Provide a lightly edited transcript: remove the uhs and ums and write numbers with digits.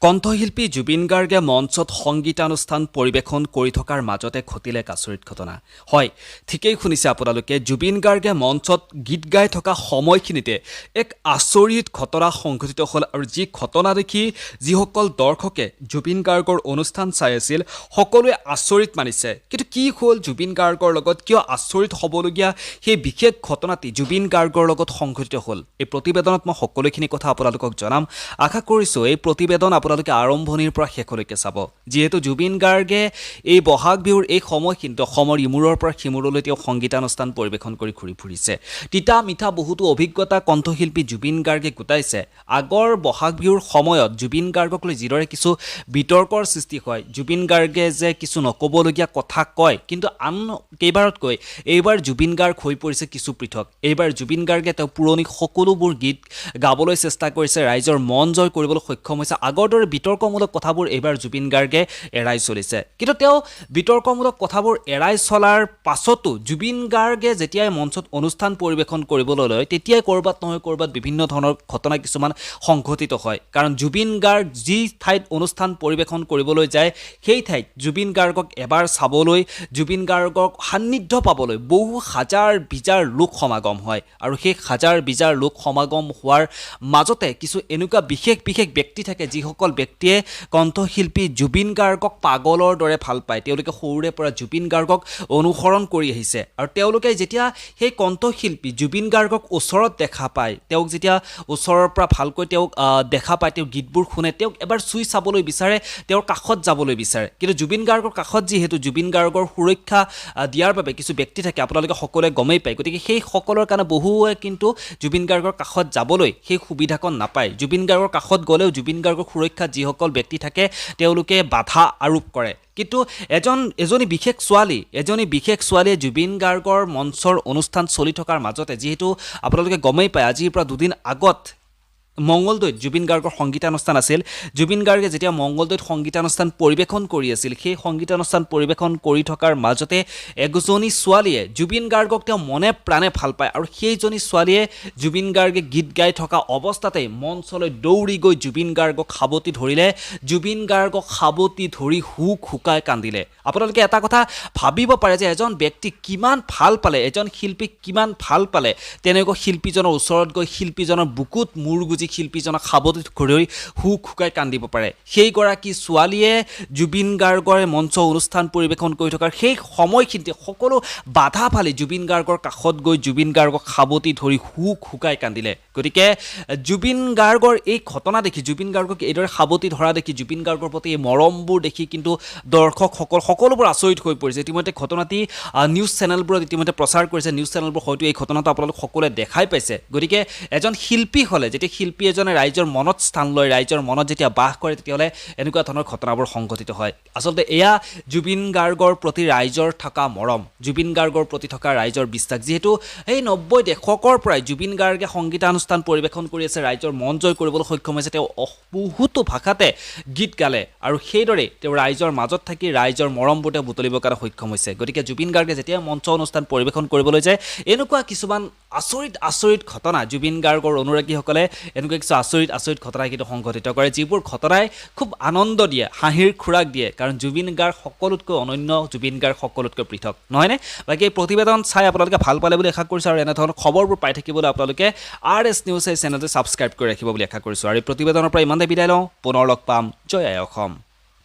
কণ্ঠশিল্পী জুবিন গাৰ্গে মঞ্চত সংগীতানুষ্ঠান পৰিৱেশন কৰি থকাৰ মাজতে ঘটিলে এক আচৰিত ঘটনা। হয়, ঠিকেই শুনিছে আপোনালোকে, জুবিন গাৰ্গে মঞ্চত গীত গাই থকা সময়খিনিতে এক আচৰিত ঘটনা সংঘটিত হ'ল আৰু যি ঘটনা দেখি যিসকল দৰ্শকে জুবিন গাৰ্গৰ অনুষ্ঠান চাই আছিল সকলোৱে আচৰিত মানিছে। কিন্তু কি হ'ল জুবিন গাৰ্গৰ লগত, কিয় আচৰিত হ'বলগীয়া সেই বিশেষ ঘটনাটি জুবিন গাৰ্গৰ লগত সংঘটিত হ'ল, এই প্ৰতিবেদনত মই সকলোখিনি কথা আপোনালোকক জনাম। আশা কৰিছোঁ এই প্ৰতিবেদন আপোনালোকে আৰম্ভণিৰ পৰা শেষলৈকে চাব। যিহেতু জুবিন গাৰ্গে এই বহাগ বিহুৰ এই সময়খিনিত অসমৰ ইমূৰৰ পৰা সিমূৰলৈ তেওঁ সংগীতানুষ্ঠান পৰিৱেশন কৰি ঘূৰি ফুৰিছে। তিতা মিঠা বহুতো অভিজ্ঞতা কণ্ঠশিল্পী জুবিন গাৰ্গে গোটাইছে। আগৰ বহাগ বিহুৰ সময়ত জুবিন গাৰ্গক লৈ যিদৰে কিছু বিতৰ্কৰ সৃষ্টি হয়, জুবিন গাৰ্গে যে কিছু নক'বলগীয়া কথা কয়, কিন্তু আন কেইবাৰতকৈ এইবাৰ জুবিন গাৰ্গ হৈ পৰিছে কিছু পৃথক। এইবাৰ জুবিন গাৰ্গে তেওঁ পুৰণি সকলোবোৰ গীত গাবলৈ চেষ্টা কৰিছে, ৰাইজৰ মন জয় কৰিবলৈ সক্ষম হৈছে। আগৰ দৰে বিতৰ্কমূলক কথাবোৰ এইবাৰ জুবিন গাৰ্গে এৰাই চলিছে। কিন্তু তেওঁ বিতৰ্কমূলক কথাবোৰ এৰাই চলাৰ পাছতো জুবিন গাৰ্গে যেতিয়াই মঞ্চত অনুষ্ঠান পৰিৱেশন কৰিবলৈ লয়, তেতিয়াই ক'ৰবাত নহয় ক'ৰবাত বিভিন্ন ধৰণৰ ঘটনা কিছুমান সংঘটিত হয়। কাৰণ জুবিন গাৰ্গ যি ঠাইত অনুষ্ঠান পৰিৱেশন কৰিবলৈ যায়, সেই ঠাইত জুবিন গাৰ্গক এবাৰ চাবলৈ, জুবিন গাৰ্গক সান্নিধ্য পাবলৈ বহু হাজাৰ বিজাৰ লোক সমাগম হয়। আৰু সেই হাজাৰ বিজাৰ লোক সমাগম হোৱাৰ মাজতে কিছু এনেকুৱা বিশেষ বিশেষ ব্যক্তি থাকে, যিসকল ব্যক্তিয়ে কণ্ঠশিল্পী জুবিন গাৰ্গক পাগলৰ দৰে ভাল পায়। তেওঁলোকে সৰুৰে পৰা জুবিন গাৰ্গক অনুসৰণ কৰি আহিছে আৰু তেওঁলোকে যেতিয়া সেই কণ্ঠশিল্পী জুবিন গাৰ্গক ওচৰত দেখা পায়, তেওঁক যেতিয়া ওচৰৰ পৰা ভালকৈ তেওঁক দেখা পায়, তেওঁ গীতবোৰ শুনে, তেওঁক এবাৰ চুই চাবলৈ বিচাৰে, তেওঁৰ কাষত যাবলৈ বিচাৰে। কিন্তু জুবিন গাৰ্গৰ কাষত যিহেতু জুবিন গাৰ্গৰ সুৰক্ষা দিয়াৰ বাবে কিছু ব্যক্তি থাকে, আপোনালোকে সকলোৱে গমেই পায়। গতিকে সেই সকলৰ কাৰণে বহুৱে কিন্তু জুবিন গাৰ্গৰ কাষত যাবলৈ সেই সুবিধাকণ নাপায়। জুবিন গাৰ্গৰ কাষত গ'লেও জুবিন গাৰ্গৰ সুৰক্ষাত যিসকল ব্যক্তি থাকে তেওঁলোকে বাধা আৰোপ কৰে। কিন্তু এজনী বিশেষ ছোৱালীয়ে জুবিন গাৰ্গৰ মঞ্চৰ অনুষ্ঠান চলি থকাৰ মাজতে, যিহেতু আপোনালোকে গমেই পায় আজিৰ পৰা দুদিন আগত মংগলদৈত জুবিন গাৰ্গৰ সংগীতানুষ্ঠান আছিল। জুবিন গাৰ্গে যেতিয়া মংগলদৈত সংগীতানুষ্ঠান পৰিৱেশন কৰি আছিল, সেই সংগীতানুষ্ঠান পৰিৱেশন কৰি থকাৰ মাজতে এজনী ছোৱালীয়ে জুবিন গাৰ্গক তেওঁ মনে প্ৰাণে ভাল পায় আৰু সেইজনী ছোৱালীয়ে জুবিন গাৰ্গে গীত গাই থকা অৱস্থাতে মঞ্চলৈ দৌৰি গৈ জুবিন গাৰ্গক সাৱটি ধৰিলে। জুবিন গাৰ্গক সাৱটি ধৰি হুক হুকাই কান্দিলে। আপোনালোকে এটা কথা ভাবিব পাৰে যে এজন ব্যক্তি কিমান ভাল পালে, এজন শিল্পীক কিমান ভাল পালে তেনেকৈ শিল্পীজনৰ ওচৰত গৈ শিল্পীজনৰ বুকুত মূৰ গুজি শিল্পীজনক সাৱটি ধৰি হুক হুকাই কান্দিব পাৰে। সেইগৰাকী ছোৱালীয়ে জুবিন গাৰ্গৰ মঞ্চ অনুষ্ঠান পৰিৱেশন কৰি থকাৰ সেই সময়খিনিতে সকলো বাধা ফালি জুবিন গাৰ্গৰ কাষত গৈ জুবিন গাৰ্গক সাৱটি ধৰি হুক হুকাই কান্দিলে। গতিকে জুবিন গাৰ্গৰ এই ঘটনা দেখি, জুবিন গাৰ্গক এইদৰে সাৱটি ধৰা দেখি, জুবিন গাৰ্গৰ প্ৰতি এই মৰমবোৰ দেখি কিন্তু দৰ্শকসকল সকলোবোৰ আচৰিত হৈ পৰিছে। ইতিমধ্যে ঘটনাটি নিউজ চেনেলবোৰত ইতিমধ্যে প্ৰচাৰ কৰিছে। নিউজ চেনেলবোৰ হয়তো এই ঘটনাটো আপোনালোক সকলোৱে দেখাই পাইছে। গতিকে এজন শিল্পী হ'লে, যেতিয়া শিল্পী এজনে ৰাইজৰ মনত স্থান লয়, ৰাইজৰ মনত যেতিয়া বাস কৰে, তেতিয়াহ'লে এনেকুৱা ধৰণৰ ঘটনাবোৰ সংঘটিত হয়। আচলতে এয়া জুবিন গাৰ্গৰ প্ৰতি ৰাইজৰ থকা মৰম, জুবিন গাৰ্গৰ প্ৰতি থকা ৰাইজৰ বিশ্বাস। যিহেতু এই 90 দশকৰ পৰাই জুবিন গাৰ্গে সংগীতানুষ্ঠান পৰিৱেশন কৰি আছে, ৰাইজৰ মন জয় কৰিবলৈ সক্ষম হৈছে। তেওঁ বহুতো ভাষাতে গীত গালে আৰু সেইদৰে তেওঁ ৰাইজৰ মাজত থাকি ৰাইজৰ মৰমবোৰ তেওঁ বুটলিবৰ কাৰণে সক্ষম হৈছে। গতিকে জুবিন গাৰ্গে যেতিয়া মঞ্চ অনুষ্ঠান পৰিৱেশন কৰিবলৈ যায়, এনেকুৱা কিছুমান আচৰিত ঘটনা জুবিন গাৰ্গৰ অনুৰাগীসকলে এনেকুৱা কিছু আচৰিত ঘটনা কিন্তু সংঘটিত কৰে, যিবোৰ ঘটনাই খুব আনন্দ দিয়ে, হাঁহিৰ খোৰাক দিয়ে। কাৰণ জুবিন গাৰ্গ সকলোতকৈ অনন্য, জুবিন গাৰ্গ সকলোতকৈ পৃথক, নহয়নে? বাকী এই প্ৰতিবেদন চাই আপোনালোকে ভাল পালে বুলি আশা কৰিছোঁ আৰু এনেধৰণৰ খবৰবোৰ পাই থাকিবলৈ আপোনালোকে RS নিউজ এই চেনেলটো ছাবস্ক্ৰাইব কৰি ৰাখিব বুলি আশা কৰিছোঁ। আৰু এই প্ৰতিবেদনৰ পৰা ইমানতে বিদায় লওঁ, পুনৰ লগ পাম। জয় আই অসম।